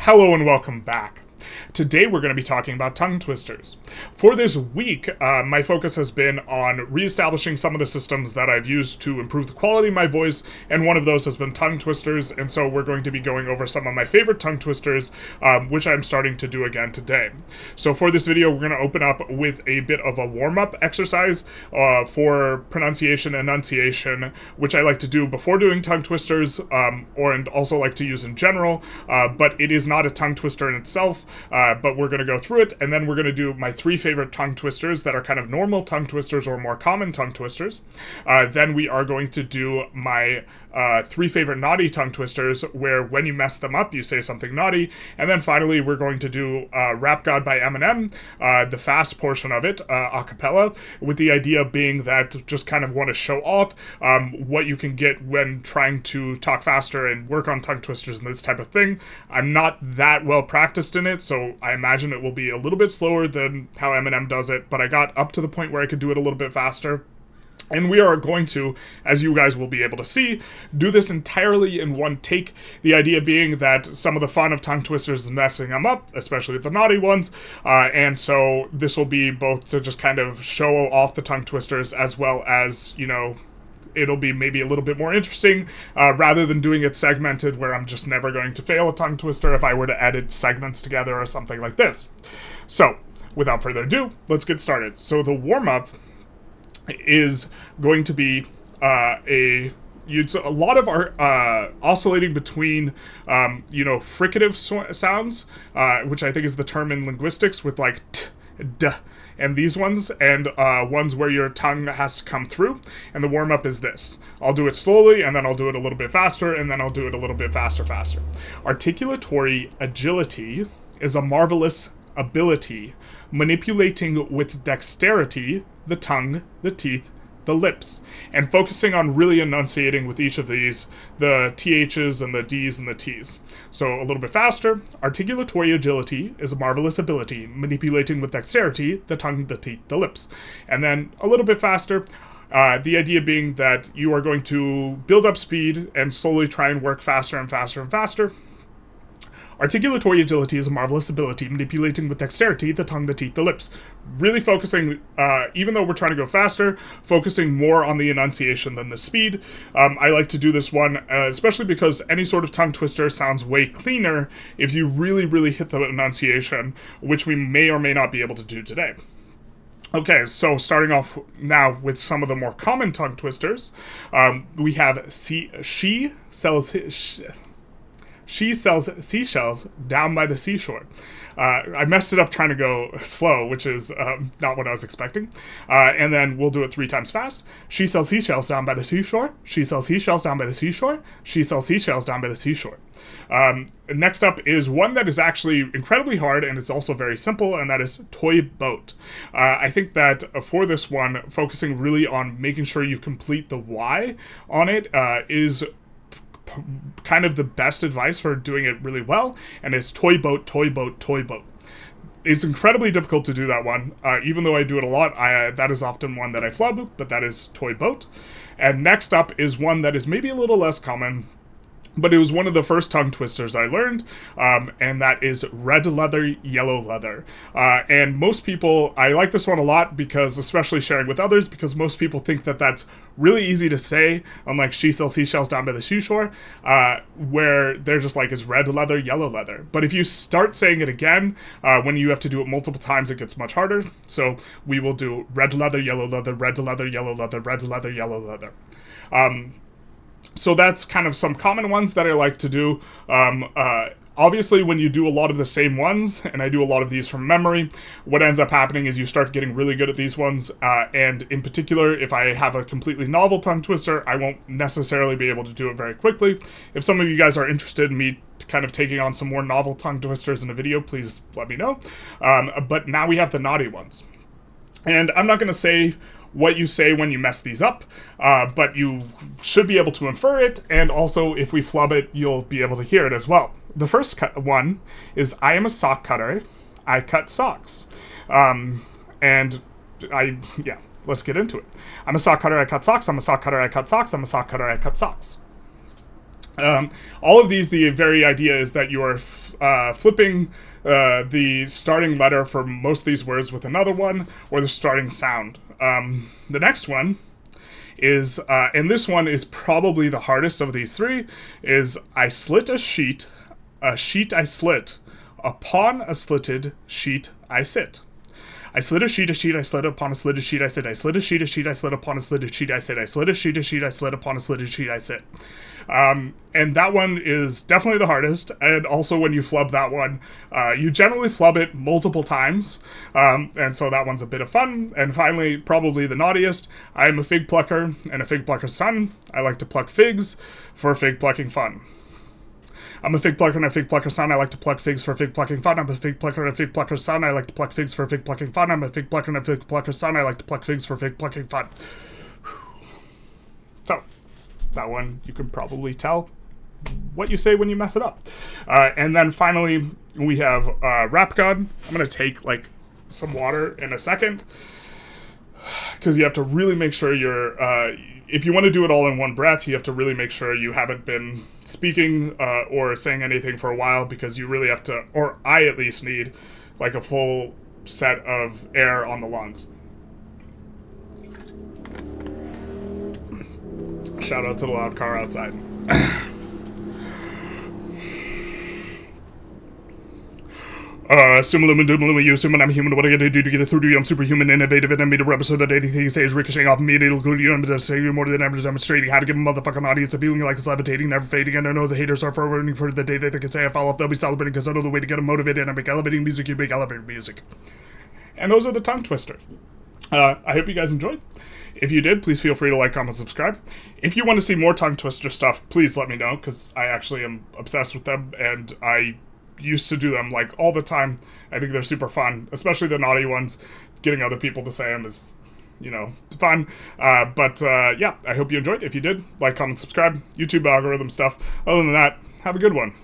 Hello and welcome back. Today we're going to be talking about tongue twisters. For this week, my focus has been on reestablishing some of the systems that I've used to improve the quality of my voice, and one of those has been tongue twisters, and so we're going to be going over some of my favorite tongue twisters, which I'm starting to do again today. So for this video, we're going to open up with a bit of a warm-up exercise for pronunciation and enunciation, which I like to do before doing tongue twisters, and also like to use in general, but it is not a tongue twister in itself. But we're going to go through it, and then we're going to do my 3 favorite tongue twisters that are kind of normal tongue twisters or more common tongue twisters. Then we are going to do my 3 favorite naughty tongue twisters, where when you mess them up, you say something naughty. And then finally, we're going to do Rap God by Eminem, the fast portion of it, a cappella, with the idea being that just kind of want to show off what you can get when trying to talk faster and work on tongue twisters and this type of thing. I'm not that well practiced in it, so I imagine it will be a little bit slower than how Eminem does it, but I got up to the point where I could do it a little bit faster. And we are going to, as you guys will be able to see, do this entirely in one take. The idea being that some of the fun of tongue twisters is messing them up, especially the naughty ones. And so this will be both to just kind of show off the tongue twisters as well as, it'll be maybe a little bit more interesting, rather than doing it segmented where I'm just never going to fail a tongue twister if I were to edit segments together or something like this. So, without further ado, let's get started. So the warm-up is going to be a lot of our oscillating between fricative sounds, which I think is the term in linguistics, with like t, d, and these ones, and ones where your tongue has to come through. And the warm-up is this. I'll do it slowly, and then I'll do it a little bit faster, and then I'll do it a little bit faster. Articulatory agility is a marvelous ability, manipulating with dexterity the tongue, the teeth, the lips, and focusing on really enunciating with each of these, the THs and the Ds and the Ts. So a little bit faster. Articulatory agility is a marvelous ability, manipulating with dexterity the tongue, the teeth, the lips. And then a little bit faster. The idea being that you are going to build up speed and slowly try and work faster and faster and faster. Articulatory agility is a marvelous ability, manipulating with dexterity the tongue, the teeth, the lips. Really focusing, even though we're trying to go faster, focusing more on the enunciation than the speed. I like to do this one, especially because any sort of tongue twister sounds way cleaner if you really, really hit the enunciation, which we may or may not be able to do today. Okay, so starting off now with some of the more common tongue twisters, we have she sells seashells down by the seashore. I messed it up trying to go slow, which is not what I was expecting. And then we'll do it 3 times fast. She sells seashells down by the seashore. She sells seashells down by the seashore. She sells seashells down by the seashore. Next up is one that is actually incredibly hard, and it's also very simple, and that is toy boat. I think that for this one, focusing really on making sure you complete the Y on it is kind of the best advice for doing it really well, and it's toy boat, toy boat, toy boat. It's incredibly difficult to do that one, even though I do it a lot. That is often one that I flub, but that is toy boat. And next up is one that is maybe a little less common, but it was one of the first tongue twisters I learned, and that is red leather, yellow leather. And most people, I like this one a lot because, especially sharing with others, because most people think that that's really easy to say, unlike she sells seashells down by the seashore, where they're just like, it's red leather, yellow leather. But if you start saying it again, when you have to do it multiple times, it gets much harder. So we will do red leather, yellow leather, red leather, yellow leather, red leather, yellow leather. So that's kind of some common ones that I like to do. Obviously, when you do a lot of the same ones, and I do a lot of these from memory, what ends up happening is you start getting really good at these ones, and in particular, if I have a completely novel tongue twister, I won't necessarily be able to do it very quickly. If some of you guys are interested in me kind of taking on some more novel tongue twisters in a video, please let me know. But now we have the naughty ones. And I'm not going to say what you say when you mess these up, but you should be able to infer it, and also if we flub it, you'll be able to hear it as well. The first one is, I am a sock cutter, I cut socks. Let's get into it. I'm a sock cutter, I cut socks, I'm a sock cutter, I cut socks, I'm a sock cutter, I cut socks. All of these, the very idea is that you are flipping the starting letter for most of these words with another one, or the starting sound. The next one is, and this one is probably the hardest of these three, is I slit a sheet I slit, upon a slitted sheet I sit. I slid a sheet I slid upon a slitted sheet I sit. I slid a sheet I slid upon a slitted sheet I sit. I slid a sheet I slid upon a slitted sheet I sit. And that one is definitely the hardest, and also when you flub that one, you generally flub it multiple times, and so that one's a bit of fun. And finally, probably the naughtiest, I am a fig plucker and a fig plucker's son. I like to pluck figs for fig plucking fun. I'm a fig plucker and a fig plucker's son. I like to pluck figs for fig plucking fun. I'm a fig plucker and a fig plucker's son. I like to pluck figs for fig plucking fun. I'm a fig plucker and a fig plucker's son. I like to pluck figs for fig plucking fun. So, that one you can probably tell what you say when you mess it up. And then finally, we have Rap God. I'm going to take like some water in a second, because you have to really make sure you're, if you want to do it all in one breath, you have to really make sure you haven't been speaking or saying anything for a while, because you really have to, or I at least need, like a full set of air on the lungs. Shout out to the loud car outside. Assuming you assuming I'm human, what I gotta do to get it through to you? I'm superhuman, innovative, and I made a rubber so that anything you say is ricocheting off me, and it'll go to you. I'm just saying more than ever demonstrating how to give a motherfucking audience a feeling like it's levitating, never fading. And I know the haters are forwarding for the day that they can say I fall off. They'll be celebrating because I know the way to get them motivated, and I make elevating music, you make elevating music. And those are the tongue twisters. I hope you guys enjoyed. If you did, please feel free to like, comment, subscribe. If you want to see more tongue twister stuff, please let me know, because I actually am obsessed with them, and I used to do them like all the time. I think they're super fun, especially the naughty ones. Getting other people to say them is, you know, fun. Yeah, I hope you enjoyed. If you did, like, comment, subscribe, YouTube algorithm stuff. Other than that, have a good one.